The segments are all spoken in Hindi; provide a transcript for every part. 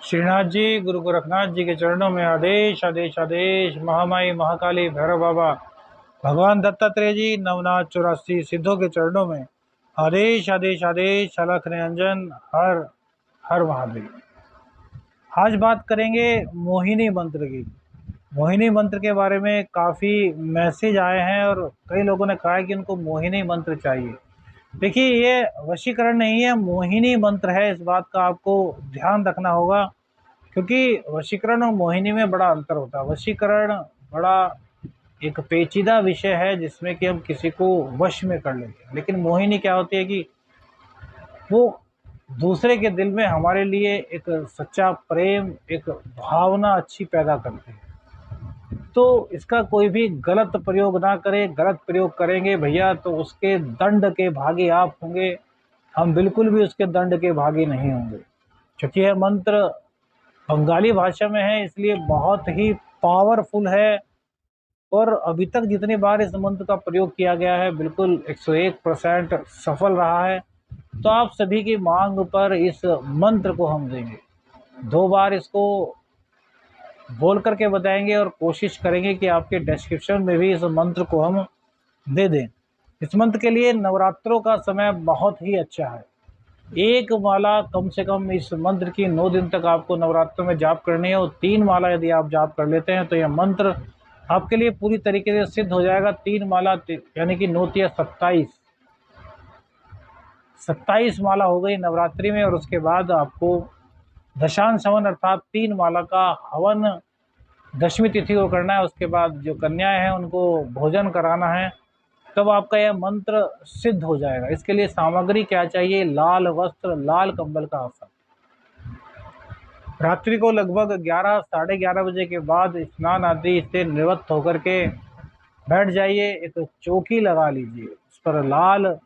श्रीनाथ जी, गुरु गोरखनाथ जी के चरणों में आदेश आदेश आदेश। महामाई महाकाली भैरव बाबा, भगवान दत्तात्रेय जी, नवनाथ 84 सिद्धों के चरणों में आदेश आदेश आदेश। अलख निरंजन, हर हर महादेव। आज बात करेंगे मोहिनी मंत्र की। मोहिनी मंत्र के बारे में काफ़ी मैसेज आए हैं और कई लोगों ने कहा है कि उनको मोहिनी मंत्र चाहिए। देखिए, ये वशीकरण नहीं है, मोहिनी मंत्र है। इस बात का आपको ध्यान रखना होगा, क्योंकि वशीकरण और मोहिनी में बड़ा अंतर होता है। वशीकरण बड़ा एक पेचीदा विषय है जिसमें कि हम किसी को वश में कर लेते हैं, लेकिन मोहिनी क्या होती है कि वो दूसरे के दिल में हमारे लिए एक सच्चा प्रेम, एक भावना अच्छी पैदा करते हैं। तो इसका कोई भी गलत प्रयोग ना करें। गलत प्रयोग करेंगे भैया तो उसके दंड के भागी आप होंगे। हम बिल्कुल भी उसके दंड के भागी नहीं होंगे, क्योंकि यह मंत्र बंगाली भाषा में है, इसलिए बहुत ही पावरफुल है। और अभी तक जितनी बार इस मंत्र का प्रयोग किया गया है, बिल्कुल 101% सफल रहा है। तो आप सभी की मांग पर इस मंत्र को हम देंगे। 2 बार इसको बोल करके बताएंगे और कोशिश करेंगे कि आपके डिस्क्रिप्शन में भी इस मंत्र को हम दे दें। इस मंत्र के लिए नवरात्रों का समय बहुत ही अच्छा है। एक माला कम से कम इस मंत्र की 9 दिन तक आपको नवरात्रों में जाप करनी है, और 3 माला यदि आप जाप कर लेते हैं तो यह मंत्र आपके लिए पूरी तरीके से सिद्ध हो जाएगा। 3 माला यानी कि 9 या 27 माला हो गई नवरात्रि में। और उसके बाद आपको दशांश हवन अर्थात 3 माला का हवन दशमी तिथि को करना है। उसके बाद जो कन्याएं हैं उनको भोजन कराना है, तब आपका यह मंत्र सिद्ध हो जाएगा। इसके लिए सामग्री क्या चाहिए? लाल वस्त्र, लाल कंबल का आसन। रात्रि को लगभग 11 साढ़े 11 बजे के बाद स्नान आदि से निवृत्त होकर के बैठ जाइए। एक चौकी लगा लीजिए, उस पर लाल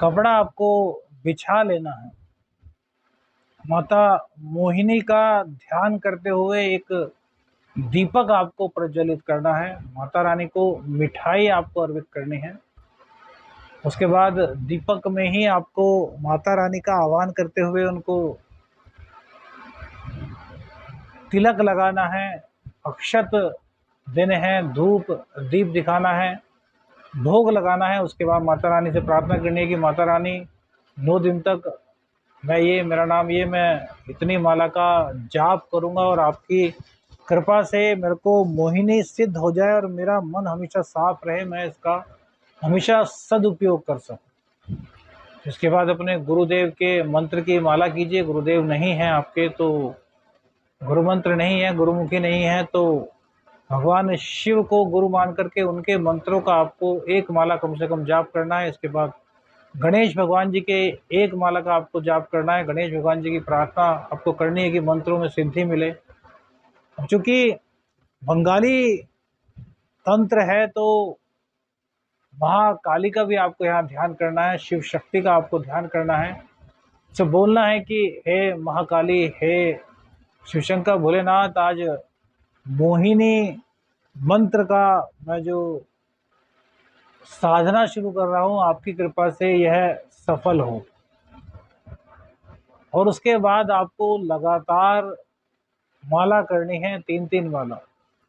कपड़ा आपको बिछा लेना है। माता मोहिनी का ध्यान करते हुए एक दीपक आपको प्रज्वलित करना है। माता रानी को मिठाई आपको अर्पित करनी है। उसके बाद दीपक में ही आपको माता रानी का आह्वान करते हुए उनको तिलक लगाना है, अक्षत देने हैं, धूप दीप दिखाना है, भोग लगाना है। उसके बाद माता रानी से प्रार्थना करनी है कि माता रानी 9 दिन तक मेरा नाम मैं इतनी माला का जाप करूंगा और आपकी कृपा से मेरे को मोहिनी सिद्ध हो जाए और मेरा मन हमेशा साफ रहे, मैं इसका हमेशा सदुपयोग कर सकूं। इसके बाद अपने गुरुदेव के मंत्र की माला कीजिए। गुरुदेव नहीं है आपके तो गुरु मंत्र नहीं है, गुरुमुखी नहीं है तो भगवान शिव को गुरु मान करके उनके मंत्रों का आपको 1 माला कम से कम जाप करना है। इसके बाद गणेश भगवान जी के 1 माला का आपको जाप करना है। गणेश भगवान जी की प्रार्थना आपको करनी है कि मंत्रों में सिद्धि मिले। चूंकि बंगाली तंत्र है तो महाकाली का भी आपको यहाँ ध्यान करना है, शिव शक्ति का आपको ध्यान करना है। तो बोलना है कि हे महाकाली, हे शिवशंकर भोलेनाथ, आज मोहिनी मंत्र का मैं जो साधना शुरू कर रहा हूँ, आपकी कृपा से यह सफल हो। और उसके बाद आपको लगातार माला करनी है, 3-3 माला।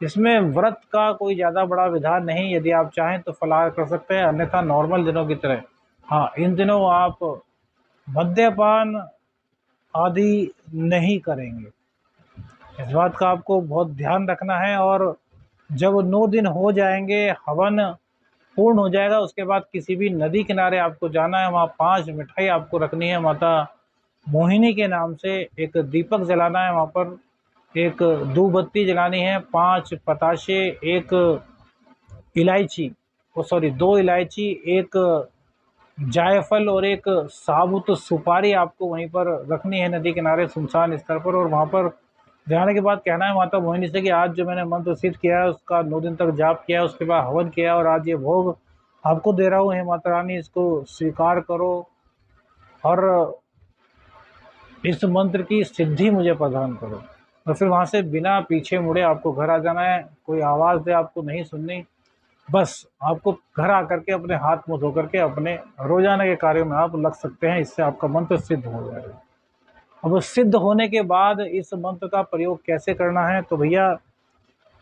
इसमें व्रत का कोई ज़्यादा बड़ा विधान नहीं। यदि आप चाहें तो फलाहार कर सकते हैं, अन्यथा नॉर्मल दिनों की तरह। हाँ, इन दिनों आप मद्यपान आदि नहीं करेंगे, इस बात का आपको बहुत ध्यान रखना है। और जब 9 दिन हो जाएंगे, हवन पूर्ण हो जाएगा, उसके बाद किसी भी नदी किनारे आपको जाना है। वहाँ 5 मिठाई आपको रखनी है, माता मोहिनी के नाम से एक दीपक जलाना है। वहाँ पर एक धूप बत्ती जलानी है, 5 पताशे, 1 इलायची, 2 इलायची, 1 जायफल और 1 साबुत सुपारी आपको वहीं पर रखनी है नदी किनारे सुनसान स्तर पर। और वहाँ पर जाने के बाद कहना है माता मोहिनी से कि आज जो मैंने मंत्र सिद्ध किया है उसका 9 दिन तक जाप किया है, उसके बाद हवन किया और आज ये भोग आपको दे रहा हूँ, हे माता रानी इसको स्वीकार करो और इस मंत्र की सिद्धि मुझे प्रदान करो। और फिर वहाँ से बिना पीछे मुड़े आपको घर आ जाना है। कोई आवाज़ दे आपको नहीं सुननी, बस आपको घर आकर के अपने हाथ मुँह धो करके अपने रोजाना के कार्यों में आप लग सकते हैं। इससे आपका मंत्र सिद्ध हो जाएगा। अब सिद्ध होने के बाद इस मंत्र का प्रयोग कैसे करना है, तो भैया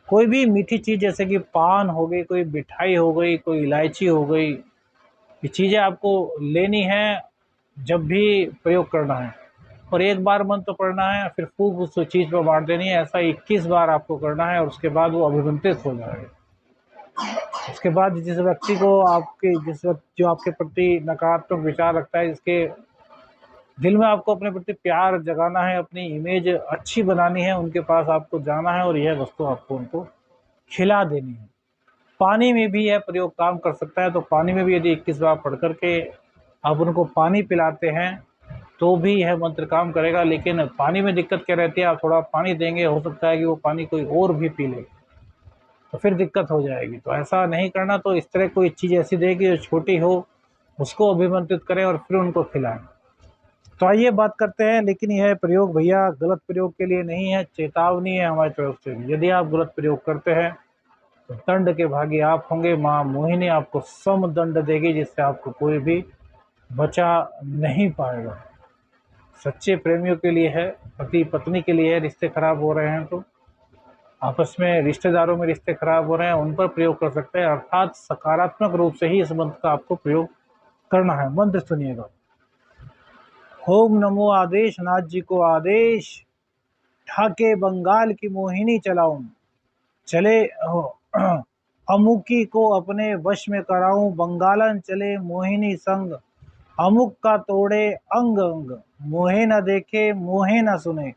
कोई भी मीठी चीज़ जैसे कि पान हो गई, कोई मिठाई हो गई, कोई इलायची हो गई, ये चीज़ें आपको लेनी है जब भी प्रयोग करना है, और एक बार मंत्र पढ़ना है, फिर फूंक उस चीज़ पर मार देनी है। ऐसा 21 बार आपको करना है और उसके बाद वो अभिमंत्रित हो जाएगा। उसके बाद जिस व्यक्ति को जो आपके प्रति नकारात्मक विचार रखता है, इसके दिल में आपको अपने प्रति प्यार जगाना है, अपनी इमेज अच्छी बनानी है, उनके पास आपको जाना है और यह वस्तु आपको उनको खिला देनी है। पानी में भी यह प्रयोग काम कर सकता है, तो पानी में भी यदि 21 बार पढ़ करके आप उनको पानी पिलाते हैं तो भी यह मंत्र काम करेगा। लेकिन पानी में दिक्कत क्या रहती है, आप थोड़ा पानी देंगे, हो सकता है कि वो पानी कोई और भी पी ले, तो फिर दिक्कत हो जाएगी। तो ऐसा नहीं करना। तो इस तरह कोई चीज़ ऐसी दे कि जो छोटी हो, उसको अभिमंत्रित करें और फिर उनको खिलाएं। तो आइए बात करते हैं। लेकिन यह प्रयोग भैया गलत प्रयोग के लिए नहीं है, चेतावनी है हमारी तरफ से। यदि आप गलत प्रयोग करते हैं तो दंड के भागी आप होंगे। माँ मोहिनी आपको सम दंड देगी, जिससे आपको कोई भी बचा नहीं पाएगा। सच्चे प्रेमियों के लिए है, पति पत्नी के लिए है, रिश्ते खराब हो रहे हैं तो आपस में रिश्तेदारों में रिश्ते खराब हो रहे हैं, उन पर प्रयोग कर सकते हैं। अर्थात सकारात्मक रूप से ही इस मंत्र का आपको प्रयोग करना है। मंत्र सुनिएगा। ओम नमो आदेश नाथ जी को आदेश, ठाके बंगाल की मोहिनी चलाऊं, चले अमुकी को अपने वश में कराऊं, बंगालन चले मोहिनी संग, अमुक का तोड़े अंग अंग, मोहे न देखे मोहे न सुने,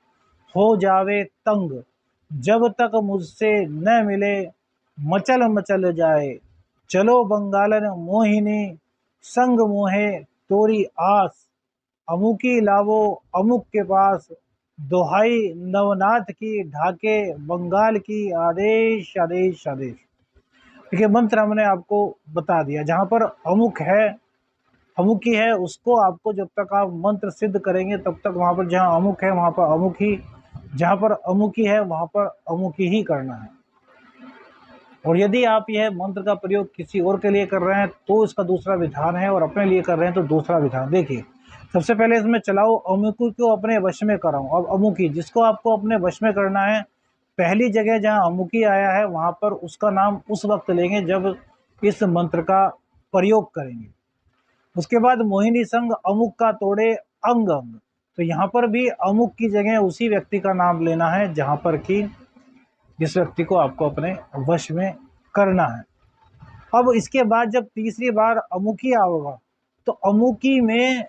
हो जावे तंग, जब तक मुझसे न मिले मचल मचल जाए, चलो बंगालन मोहिनी संग मोहे तोरी आस, अमुकी लावो अमुक के पास, दोहाई नवनाथ की ढाके बंगाल की, आदेश आदेश आदेश। देखिए मंत्र हमने आपको बता दिया। जहाँ पर अमुक है, अमुकी है, उसको आपको जब तक आप मंत्र सिद्ध करेंगे तब तक वहाँ पर जहाँ अमुक है वहाँ पर अमुक ही, जहाँ पर अमुकी है वहाँ पर अमुकी ही करना है। और यदि आप यह मंत्र का प्रयोग किसी और के लिए कर रहे हैं तो इसका दूसरा विधान है, और अपने लिए कर रहे हैं तो दूसरा विधान। देखिए सबसे पहले इसमें चलाओ अमुकी को अपने वश में कराऊं। अब अमुकी जिसको आपको अपने वश में करना है, पहली जगह जहाँ अमुकी आया है वहाँ पर उसका नाम उस वक्त लेंगे जब इस मंत्र का प्रयोग करेंगे। उसके बाद मोहिनी संग अमुक का तोड़े अंग अंग, तो यहाँ पर भी अमुक की जगह उसी व्यक्ति का नाम लेना है जहाँ पर कि जिस व्यक्ति को आपको अपने वश में करना है। अब इसके बाद जब तीसरी बार अमुकी आओगा तो अमुकी में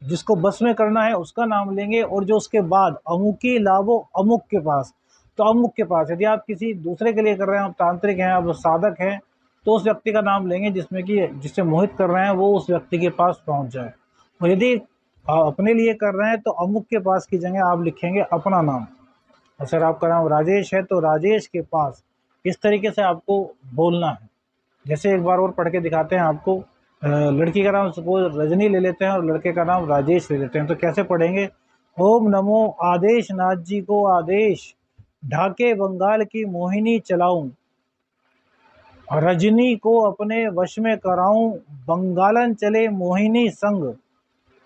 जिसको बस में करना है उसका नाम लेंगे, और जो उसके बाद अमुकी लावो अमुक के पास, तो अमुक के पास यदि आप किसी दूसरे के लिए कर रहे हैं, आप तांत्रिक हैं, आप साधक हैं, तो उस व्यक्ति का नाम लेंगे जिसमें कि जिससे मोहित कर रहे हैं वो उस व्यक्ति के पास पहुंच जाए। और यदि अपने लिए कर रहे हैं तो अमुक के पास की जगह आप लिखेंगे अपना नाम। अगर आपका नाम राजेश है तो राजेश के पास, इस तरीके से आपको बोलना है। जैसे एक बार और पढ़ के दिखाते हैं आपको। लड़की का नाम सपोज रजनी ले लेते हैं और लड़के का नाम राजेश ले लेते हैं, तो कैसे पढ़ेंगे। ओम नमो आदेश नाथ जी को आदेश, ढाके बंगाल की मोहिनी चलाऊं, रजनी को अपने वश में कराऊं, बंगालन चले मोहिनी संग,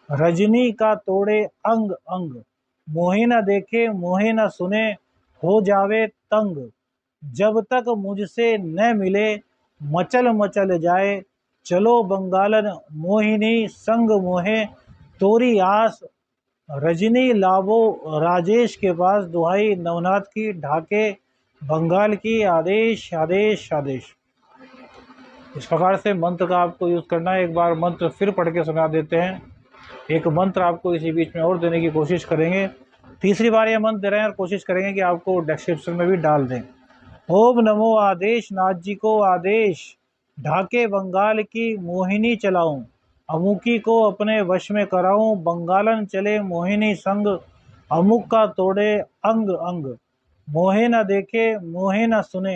रजनी का तोड़े अंग अंग, मोहे न देखे मोहे न सुने, हो जावे तंग, जब तक मुझसे न मिले मचल मचल जाए, चलो बंगालन मोहिनी संग मोहे तोरी आस, रजनी लावो राजेश के पास, दुहाई नवनाथ की ढाके बंगाल की, आदेश आदेश आदेश। इस प्रकार से मंत्र का आपको यूज करना है। एक बार मंत्र फिर पढ़ के सुना देते हैं। एक मंत्र आपको इसी बीच में और देने की कोशिश करेंगे। तीसरी बार यह मंत्र दे रहे हैं और कोशिश करेंगे कि आपको डिस्क्रिप्शन में भी डाल दें। ओम नमो आदेश नाथ जी को आदेश, ढाके बंगाल की मोहिनी चलाऊं, अमुकी को अपने वश में कराऊं, बंगालन चले मोहिनी संग, अमुक का तोड़े अंग अंग, मोहे न देखे मोहे न सुने,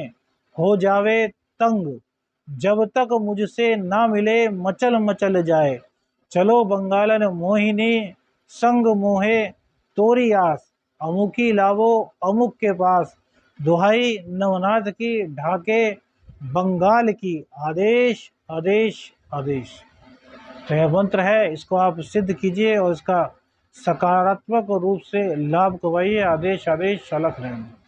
हो जावे तंग, जब तक मुझसे ना मिले मचल मचल जाए, चलो बंगालन मोहिनी संग मोहे तोरी आस, अमुकी लावो अमुक के पास, दुहाई नवनाथ की ढाके बंगाल की, आदेश आदेश आदेश। तो यह मंत्र है, इसको आप सिद्ध कीजिए और इसका सकारात्मक रूप से लाभ गवाइए। आदेश आदेश अलख रहें।